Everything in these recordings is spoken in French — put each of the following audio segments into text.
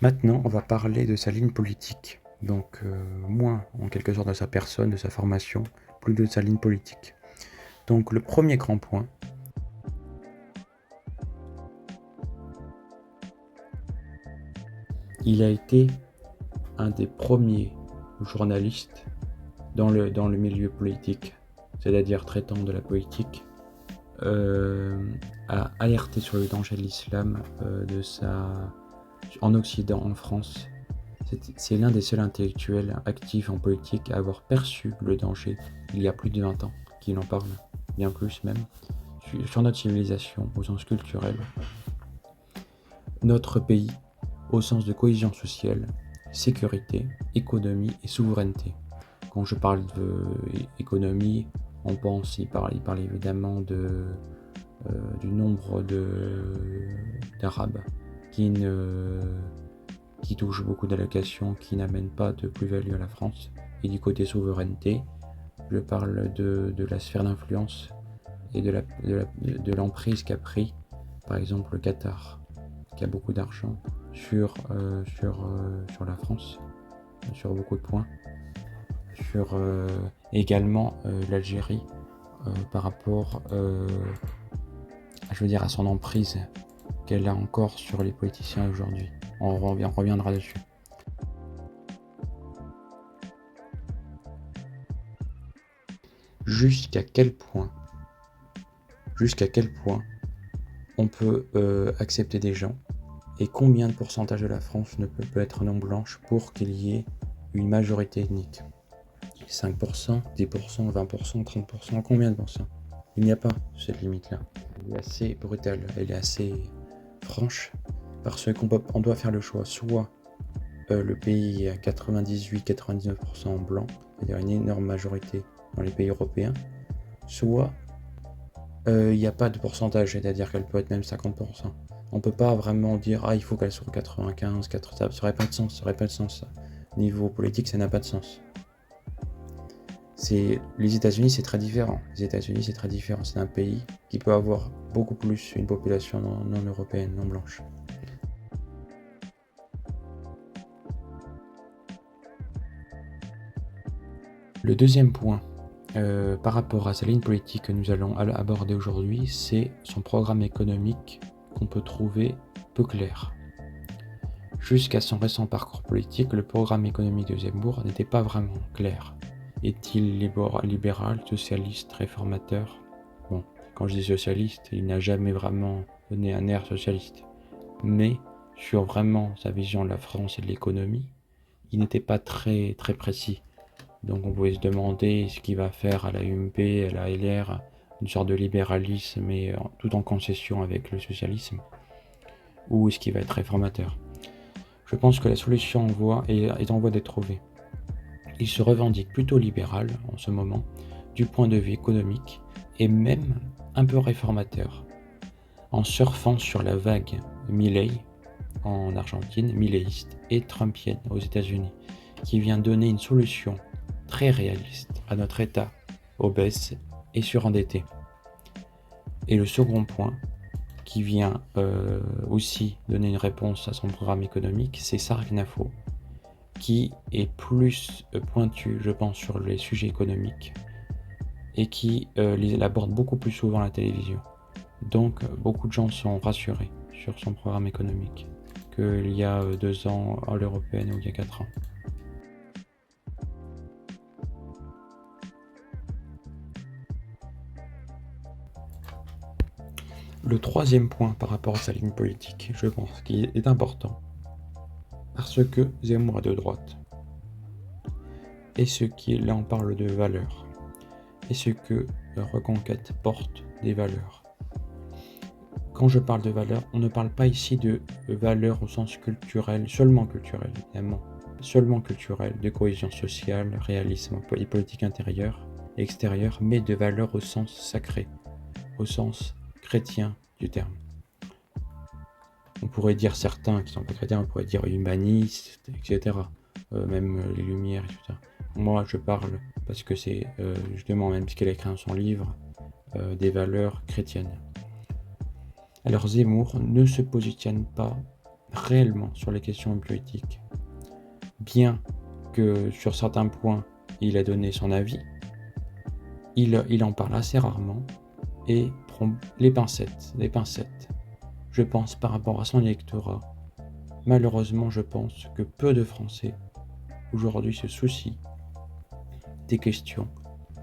Maintenant, on va parler de sa ligne politique. Donc, moins en quelque sorte de sa personne, de sa formation, plus de sa ligne politique. Donc, le premier grand point, il a été un des premiers journalistes dans le milieu politique, c'est-à-dire traitant de la politique, à alerter sur le danger de l'islam en Occident, en France. C'est l'un des seuls intellectuels actifs en politique à avoir perçu le danger il y a plus de 20 ans, qu'il en parle, bien plus même, sur notre civilisation au sens culturel, notre pays au sens de cohésion sociale, sécurité, économie et souveraineté. Quand je parle d'économie, on pense, il parle évidemment du nombre d'Arabes qui touchent beaucoup d'allocations, qui n'amènent pas de plus-value à la France. Et du côté souveraineté, je parle de la sphère d'influence et de l'emprise qu'a pris, par exemple, le Qatar, qui a beaucoup d'argent sur la France, sur beaucoup de points, sur également l'Algérie, par rapport à son emprise qu'elle a encore sur les politiciens aujourd'hui. On reviendra dessus. Jusqu'à quel point on peut accepter des gens et combien de pourcentage de la France peut être non blanche pour qu'il y ait une majorité ethnique? 5%, 10%, 20%, 30%, combien de pourcents? Il n'y a pas cette limite-là. Elle est assez brutale, elle est assez franche, parce qu'on doit faire le choix. Soit le pays est à 98-99% blanc, c'est-à-dire une énorme majorité dans les pays européens, soit il n'y a pas de pourcentage, c'est-à-dire qu'elle peut être même 50%. On peut pas vraiment dire il faut qu'elle soit 95, 80, ça aurait pas de sens. Niveau politique, ça n'a pas de sens. Les États-Unis, c'est très différent. C'est un pays qui peut avoir beaucoup plus une population non européenne, non blanche. Le deuxième point, par rapport à sa ligne politique que nous allons aborder aujourd'hui, c'est son programme économique qu'on peut trouver peu clair. Jusqu'à son récent parcours politique, le programme économique de Zemmour n'était pas vraiment clair. Est-il libéral, socialiste, réformateur? Bon, quand je dis socialiste, il n'a jamais vraiment donné un air socialiste. Mais sur vraiment sa vision de la France et de l'économie, il n'était pas très, très précis. Donc on pouvait se demander ce qu'il va faire à la UMP, à la LR, une sorte de libéralisme, mais tout en concession avec le socialisme, ou est-ce qu'il va être réformateur? Je pense que la solution est en voie d'être trouvée. Il se revendique plutôt libéral en ce moment, du point de vue économique, et même un peu réformateur, en surfant sur la vague Milei en Argentine, milléiste, et trumpienne aux États-Unis, qui vient donner une solution très réaliste à notre État obèse et surendetté. Et le second point, qui vient aussi donner une réponse à son programme économique, c'est Sargnafo, qui est plus pointu, je pense, sur les sujets économiques et qui les aborde beaucoup plus souvent à la télévision. Donc, beaucoup de gens sont rassurés sur son programme économique qu'il y a 2 ans à l'européenne ou il y a 4 ans. Le troisième point par rapport à sa ligne politique, je pense, qui est important, parce que Zemmour est de droite. Et là on parle de valeurs. Et ce que Reconquête porte des valeurs. Quand je parle de valeurs, on ne parle pas ici de valeurs au sens culturel, seulement culturel évidemment, seulement culturel, de cohésion sociale, réalisme et politique intérieure et extérieure, mais de valeurs au sens sacré, au sens chrétien du terme. On pourrait dire certains qui ne sont pas chrétiens, on pourrait dire humanistes, etc. Même les Lumières, etc. Moi, je parle parce que c'est justement, même ce qu'elle a écrit dans son livre, des valeurs chrétiennes. Alors Zemmour ne se positionne pas réellement sur les questions bioéthiques. Bien que sur certains points, il a donné son avis, il en parle assez rarement et prend les pincettes. Je pense par rapport à son électorat. Malheureusement, je pense que peu de Français aujourd'hui se soucient des questions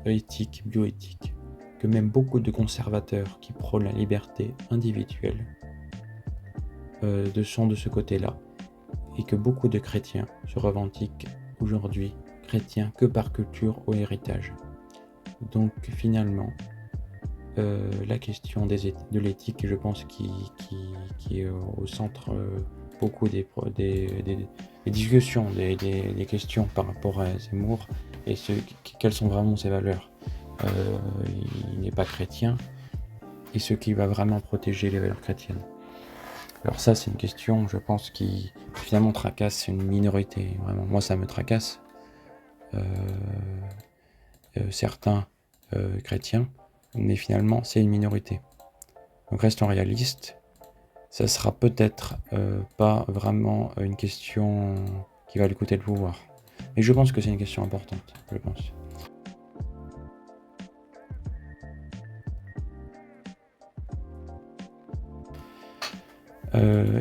éthiques, bioéthiques, que même beaucoup de conservateurs qui prônent la liberté individuelle sont de ce côté-là, et que beaucoup de chrétiens se revendiquent aujourd'hui chrétiens que par culture ou héritage. Donc finalement, la question de l'éthique, je pense, qui est au centre beaucoup des discussions, des questions par rapport à Zemmour et quelles sont vraiment ses valeurs. Il n'est pas chrétien et ce qui va vraiment protéger les valeurs chrétiennes. Alors ça, c'est une question, je pense, qui finalement tracasse une minorité. Vraiment, moi, ça me tracasse. Certains chrétiens, mais finalement, c'est une minorité. Donc restons réalistes. Ça sera peut-être pas vraiment une question qui va lui coûter le pouvoir. Mais je pense que c'est une question importante, je pense.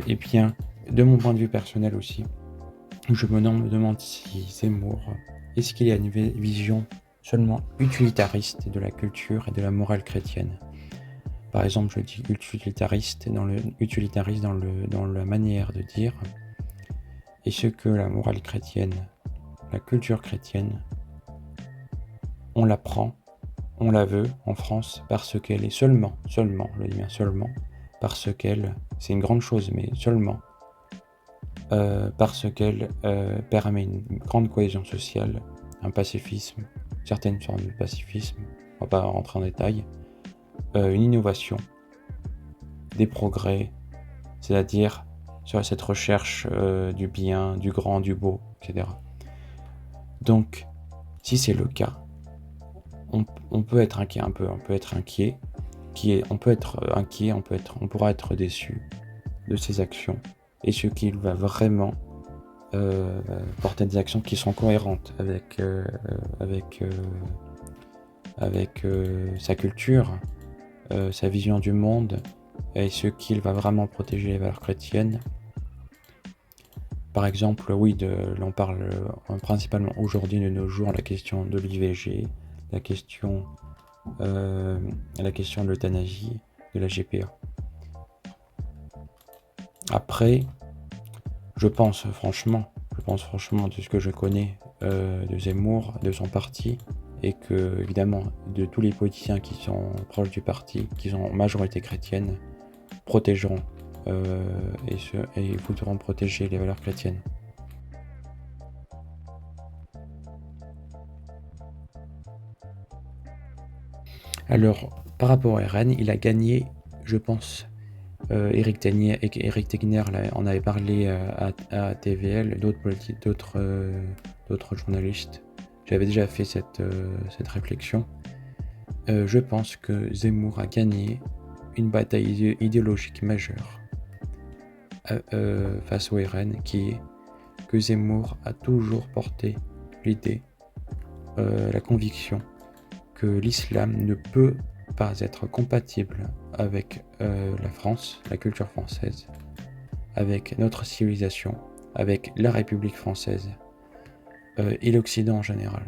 Et bien, de mon point de vue personnel aussi, je me demande si Zemmour, est-ce qu'il y a une vision seulement utilitariste de la culture et de la morale chrétienne? Par exemple, je dis utilitariste dans la manière de dire, est-ce que la morale chrétienne, la culture chrétienne, on la prend, on la veut en France parce qu'elle est seulement, je dis bien seulement, parce qu'elle, c'est une grande chose, mais seulement parce qu'elle permet une grande cohésion sociale, un pacifisme, certaines formes de pacifisme, on va pas rentrer en détail, une innovation, des progrès, c'est-à-dire sur cette recherche du bien, du grand, du beau, etc. Donc, si c'est le cas, on peut être inquiet un peu, on pourra être déçu de ses actions et ce qu'il va vraiment porter des actions qui sont cohérentes avec sa culture, sa vision du monde et ce qu'il va vraiment protéger les valeurs chrétiennes. Par exemple, oui, on parle principalement aujourd'hui de nos jours la question de l'IVG, la question de l'euthanasie, de la GPA. Après, je pense franchement de ce que je connais de Zemmour, de son parti, et que évidemment de tous les politiciens qui sont proches du parti, qui sont en majorité chrétienne, protégeront et voudront protéger les valeurs chrétiennes. Alors, par rapport à RN, il a gagné, je pense, Éric Tegner en avait parlé à TVL, d'autres journalistes. J'avais déjà fait cette réflexion. Je pense que Zemmour a gagné une bataille idéologique majeure face au RN, qui est que Zemmour a toujours porté l'idée, la conviction que l'islam ne peut pas être compatible avec la France, la culture française, avec notre civilisation, avec la République française et l'Occident en général.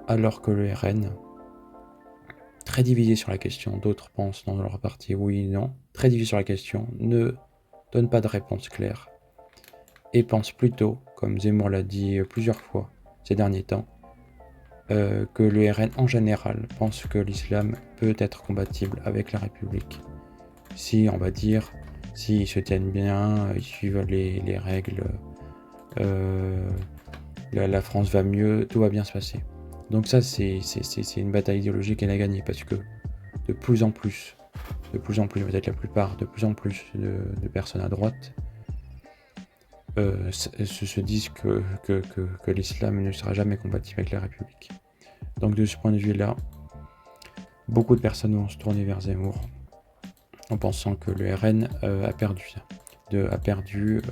Alors que le RN, très divisé sur la question, d'autres pensent dans leur parti oui, non, très divisé sur la question, ne donne pas de réponse claire et pense plutôt, comme Zemmour l'a dit plusieurs fois ces derniers temps, que le RN en général pense que l'islam peut être compatible avec la République. Si, on va dire, s'ils se tiennent bien, ils suivent les règles, la France va mieux, tout va bien se passer. Donc ça, c'est une bataille idéologique qu'elle a gagnée, parce que de plus en plus, peut-être la plupart, de plus en plus de personnes à droite se disent que l'islam ne sera jamais compatible avec la République. Donc de ce point de vue-là, beaucoup de personnes vont se tourner vers Zemmour en pensant que le RN a perdu ça. a perdu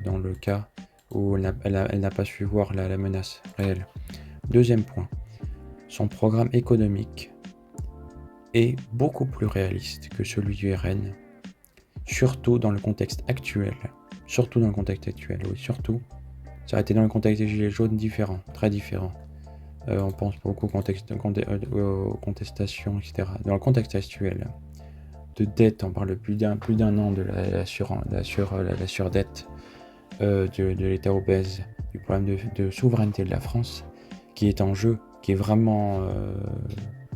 dans le cas où elle n'a pas su voir la menace réelle. Deuxième point, son programme économique est beaucoup plus réaliste que celui du RN, surtout dans le contexte actuel. Surtout dans le contexte actuel, oui, surtout. Ça a été dans le contexte des Gilets jaunes différent, très différent. On pense beaucoup aux contestations, etc. Dans le contexte actuel de dette, on parle plus d'un an de la surdette de l'État obèse, du problème de souveraineté de la France, qui est en jeu, qui est vraiment...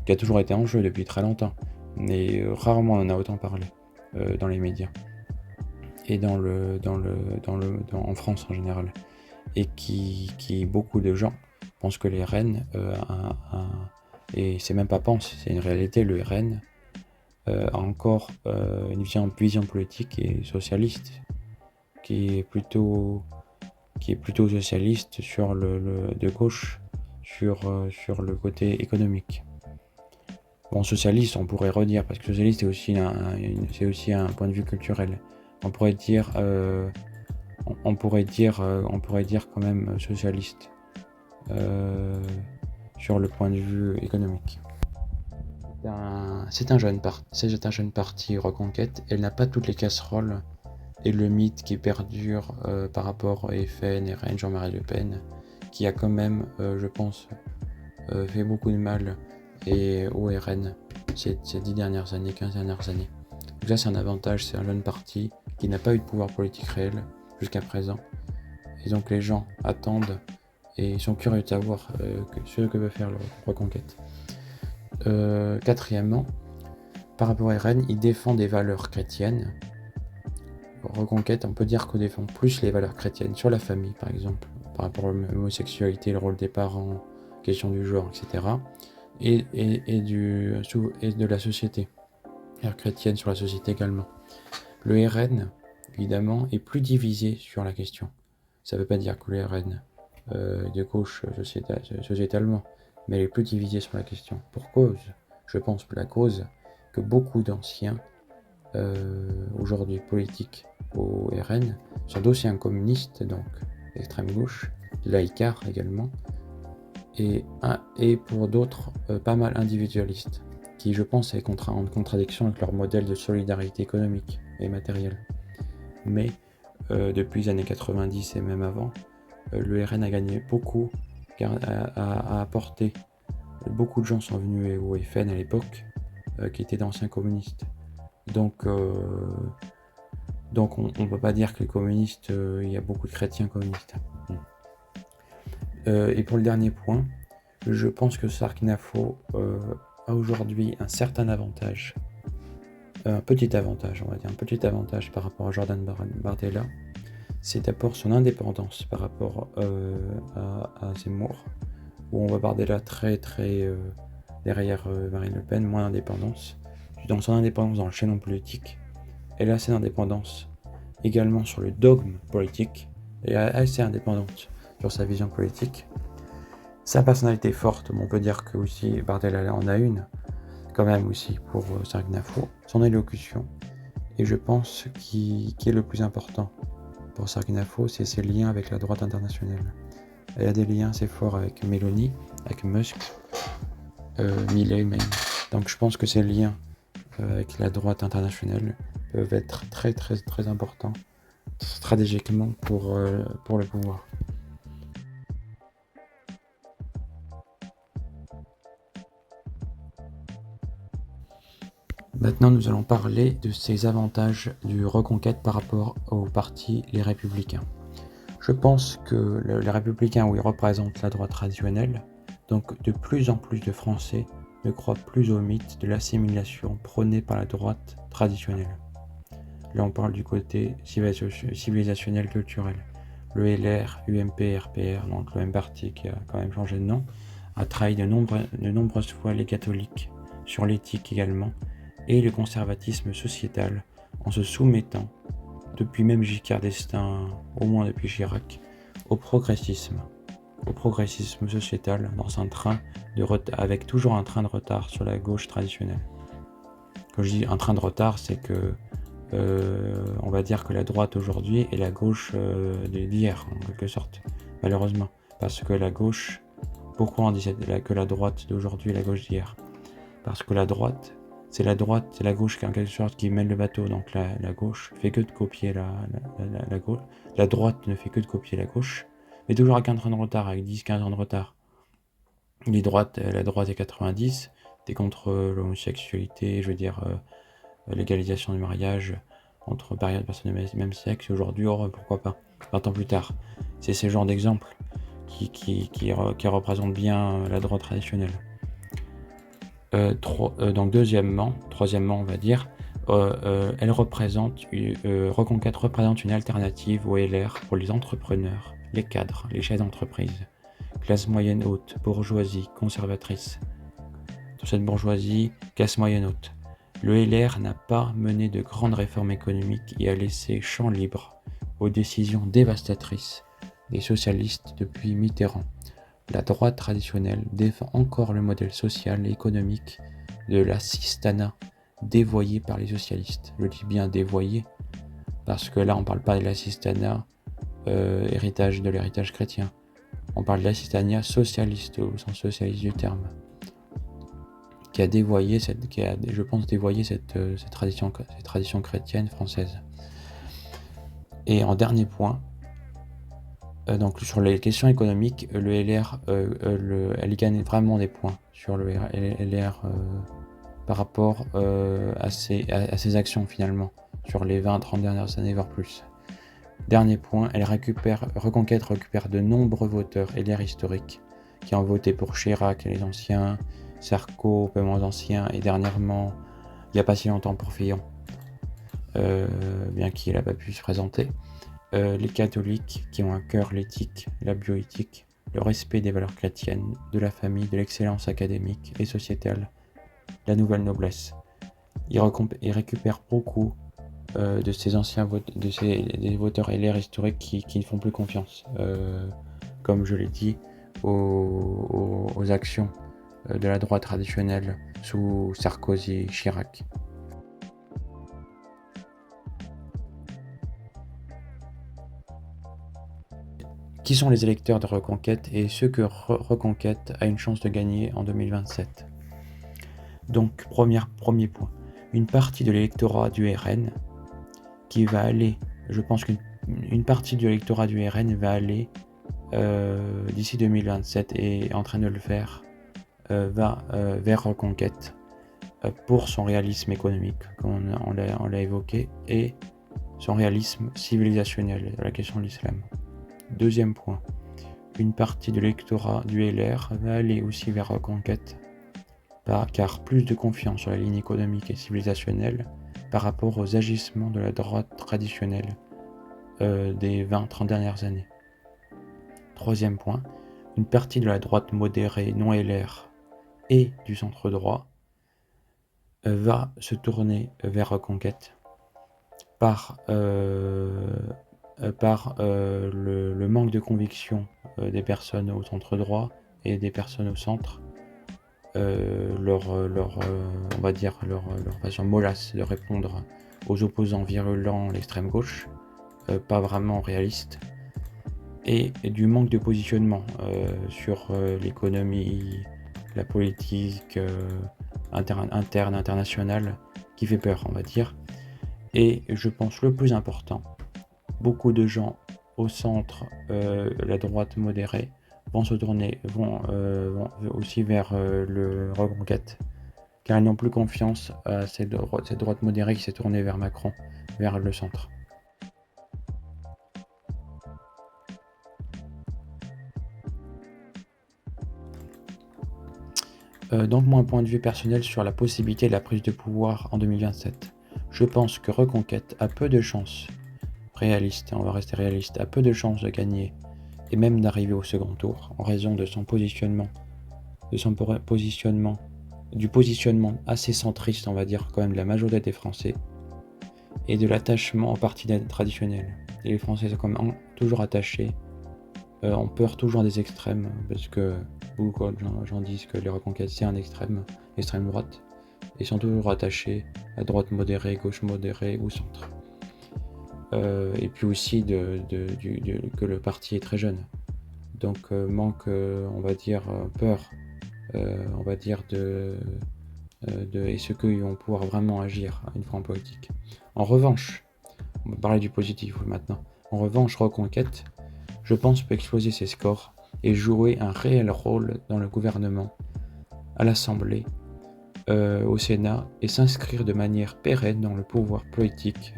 qui a toujours été en jeu depuis très longtemps, mais rarement on en a autant parlé dans les médias et en France en général, et qui beaucoup de gens pensent que les RN et c'est même pas pense, c'est une réalité, le RN a encore une vision politique et socialiste qui est plutôt socialiste de gauche sur le côté économique. Bon, socialiste, on pourrait redire, parce que socialiste c'est aussi un point de vue culturel. On pourrait dire quand même socialiste sur le point de vue économique. C'est un jeune parti Reconquête. Elle n'a pas toutes les casseroles et le mythe qui perdure par rapport à FN, RN, Jean-Marie Le Pen, qui a quand même, je pense, fait beaucoup de mal au RN ces 10 dernières années, 15 dernières années. Donc là, c'est un avantage, c'est un jeune parti qui n'a pas eu de pouvoir politique réel jusqu'à présent. Et donc les gens attendent et sont curieux de savoir ce que veut faire le Reconquête. Quatrièmement, par rapport à RN, il défend des valeurs chrétiennes. Reconquête, on peut dire qu'on défend plus les valeurs chrétiennes sur la famille, par exemple, par rapport à l'homosexualité, le rôle des parents, question du genre, etc. Et de la société, valeurs chrétiennes sur la société également. Le RN, évidemment, est plus divisé sur la question. Ça ne veut pas dire que le RN de gauche sociétalement, mais elle est plus divisée sur la question. Pour cause, je pense que la cause que beaucoup d'anciens aujourd'hui politiques au RN sont d'anciens communistes, donc extrême gauche, laïcards également, et pour d'autres pas mal individualistes, qui je pense est en contradiction avec leur modèle de solidarité économique et matérielle. Mais depuis les années 90 et même avant, le RN a gagné beaucoup, car a apporté. Beaucoup de gens sont venus au FN à l'époque, qui étaient d'anciens communistes. Donc on ne peut pas dire que les communistes, il y a beaucoup de chrétiens communistes. Et pour le dernier point, je pense que Sarkinafo a aujourd'hui un certain avantage, un petit avantage par rapport à Jordan Bardella. C'est d'abord son indépendance par rapport à Zemmour, où on voit Bardella très derrière Marine Le Pen, moins d'indépendance. Dans son indépendance dans le chaînon politique, elle a assez d'indépendance également sur le dogme politique, et assez indépendante sur sa vision politique. Sa personnalité forte, on peut dire que aussi Bardella en a une, quand même aussi pour Sarkinafo, son élocution, et je pense qui est le plus important pour Sarkinafo, c'est ses liens avec la droite internationale. Elle a des liens assez forts avec Meloni, avec Musk, Milei même. Donc je pense que ces liens avec la droite internationale peuvent être très importants stratégiquement pour le pouvoir. Maintenant, nous allons parler de ces avantages du Reconquête par rapport au parti Les Républicains. Je pense que les Républicains, où ils représentent la droite traditionnelle, donc de plus en plus de Français ne croient plus au mythe de l'assimilation prônée par la droite traditionnelle. Là, on parle du côté civilisationnel culturel. Le LR, UMP, RPR, donc le même parti qui a quand même changé de nom, a trahi de nombreuses fois les catholiques, sur l'éthique également, et le conservatisme sociétal, en se soumettant, depuis même Giscard d'Estaing, au moins depuis Chirac, au progressisme sociétal, dans un train avec toujours un train de retard sur la gauche traditionnelle. Quand je dis un train de retard, c'est que on va dire que la droite aujourd'hui est la gauche d'hier, en quelque sorte, malheureusement. Parce que la gauche, pourquoi on dit que la droite d'aujourd'hui est la gauche d'hier? Parce que la droite, c'est la gauche qui en quelque sorte qui mène le bateau. Donc la gauche fait que de copier la gauche. La droite ne fait que de copier la gauche, mais toujours à 15 ans de retard, avec 10-15 ans de retard. La droite est 90, t'es contre l'homosexualité, je veux dire légalisation du mariage entre personnes de même sexe. Aujourd'hui, pourquoi pas, 20 ans plus tard. C'est ce genre d'exemple qui représente bien la droite traditionnelle. Donc troisièmement, on va dire, Reconquête représente une alternative au LR pour les entrepreneurs, les cadres, les chefs d'entreprise, classe moyenne haute, bourgeoisie, conservatrice. Dans cette bourgeoisie, classe moyenne haute, le LR n'a pas mené de grandes réformes économiques et a laissé champ libre aux décisions dévastatrices des socialistes depuis Mitterrand. La droite traditionnelle défend encore le modèle social et économique de l'assistanat dévoyé par les socialistes. Je dis bien dévoyé, parce que là on ne parle pas de l'assistanat de l'héritage chrétien. On parle de l'assistanat socialiste au sens socialiste du terme, qui a dévoyé cette tradition chrétienne française. Et en dernier point, donc sur les questions économiques, le LR, elle gagne vraiment des points sur le LR par rapport à ses actions finalement, sur les 20-30 dernières années, voire plus. Dernier point, Reconquête récupère de nombreux voteurs LR historiques qui ont voté pour Chirac et les anciens, Sarko, peu moins anciens, et dernièrement, il n'y a pas si longtemps pour Fillon, bien qu'il n'a pas pu se présenter. Les catholiques qui ont à cœur l'éthique, la bioéthique, le respect des valeurs chrétiennes, de la famille, de l'excellence académique et sociétale, la nouvelle noblesse. Ils récupèrent beaucoup de ces anciens des voteurs LR historiques qui ne font plus confiance, comme je l'ai dit, aux actions de la droite traditionnelle sous Sarkozy et Chirac. Qui sont les électeurs de Reconquête et ceux que Reconquête a une chance de gagner en 2027? Donc, premier point, une partie de l'électorat du RN qui va aller, je pense qu'une partie de l'électorat du RN va aller d'ici 2027 et est en train de le faire, vers Reconquête pour son réalisme économique, comme on l'a évoqué, et son réalisme civilisationnel, la question de l'islam. Deuxième point, une partie de l'électorat du LR va aller aussi vers Reconquête, car plus de confiance sur la ligne économique et civilisationnelle par rapport aux agissements de la droite traditionnelle des 20-30 dernières années. Troisième point, une partie de la droite modérée non LR et du centre droit va se tourner vers Reconquête par le manque de conviction des personnes au centre droit et des personnes au centre, leur façon mollasse de répondre aux opposants virulents, l'extrême gauche, pas vraiment réaliste, et du manque de positionnement sur l'économie, la politique internationale, qui fait peur, on va dire. Et je pense le plus important, beaucoup de gens au centre, la droite modérée, vont aussi vers le Reconquête, car ils n'ont plus confiance à cette droite modérée qui s'est tournée vers Macron, vers le centre. Donc mon point de vue personnel sur la possibilité de la prise de pouvoir en 2027. Je pense que Reconquête a peu de chances, réaliste, on va rester réaliste, a peu de chances de gagner et même d'arriver au second tour en raison de son positionnement, du positionnement assez centriste, on va dire, quand même, de la majorité des Français et de l'attachement au parti traditionnel. Et les Français sont quand même toujours attachés, ont peur toujours des extrêmes, parce que beaucoup de gens disent que les Reconquêtes c'est un extrême droite, et sont toujours attachés à droite modérée, gauche modérée ou centre. Et puis aussi que le parti est très jeune. Donc manque, on va dire, peur, on va dire, et ceux qui vont pouvoir vraiment agir une fois en politique. En revanche, on va parler du positif maintenant. En revanche, Reconquête, je pense, peut exploser ses scores et jouer un réel rôle dans le gouvernement, à l'Assemblée, au Sénat, et s'inscrire de manière pérenne dans le pouvoir politique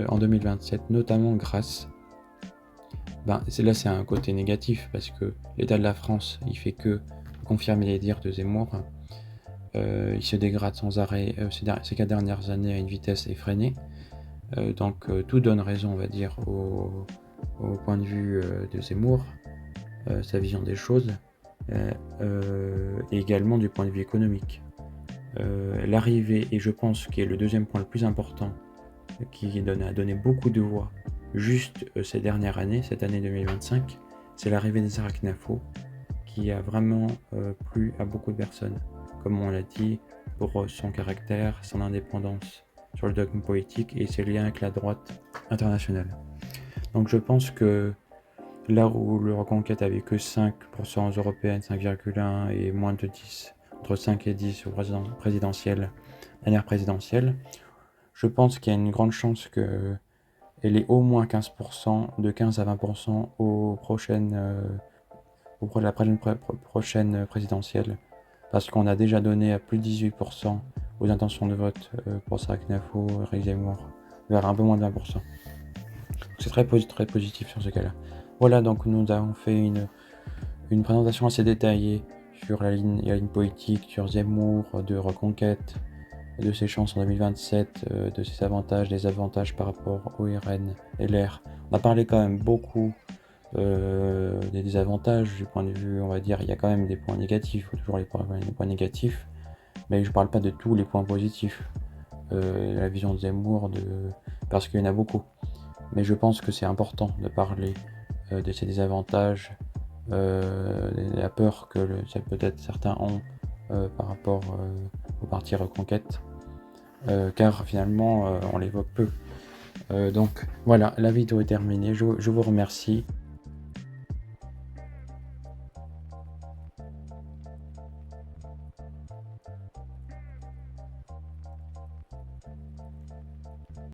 en 2027, notamment grâce... c'est un côté négatif, parce que l'état de la France, il fait que confirmer les dires de Zemmour. Il se dégrade sans arrêt ces 4 dernières années à une vitesse effrénée. Donc tout donne raison, on va dire, au point de vue de Zemmour, sa vision des choses, et également du point de vue économique. L'arrivée, et je pense qui est le deuxième point le plus important, qui a donné beaucoup de voix juste ces dernières années, cette année 2025, c'est l'arrivée des Arachnaphos, qui a vraiment plu à beaucoup de personnes, comme on l'a dit, pour son caractère, son indépendance sur le dogme politique et ses liens avec la droite internationale. Donc je pense que là où le Reconquête avait que 5% aux européennes, 5,1 et moins de 10, entre 5 et 10 au présidentiel, dernière présidentielle, je pense qu'il y a une grande chance qu'elle ait au moins 15%, de 15 à 20% la prochaine présidentielle, parce qu'on a déjà donné à plus de 18% aux intentions de vote pour Sarah-Knafo, Eric Zemmour, vers un peu moins de 20%. C'est très positif sur ce cas-là. Voilà, donc nous avons fait une présentation assez détaillée sur la ligne politique, sur Zemmour, de Reconquête, de ses chances en 2027, de ses avantages, désavantages par rapport au RN et LR. On a parlé quand même beaucoup des désavantages du point de vue, on va dire, il y a quand même des points négatifs, il faut toujours les points négatifs, mais je parle pas de tous les points positifs. La vision de Zemmour, parce qu'il y en a beaucoup. Mais je pense que c'est important de parler de ces désavantages, la peur que peut-être certains ont par rapport au parti Reconquête, car finalement on l'évoque peu. Donc voilà, la vidéo est terminée, je vous remercie.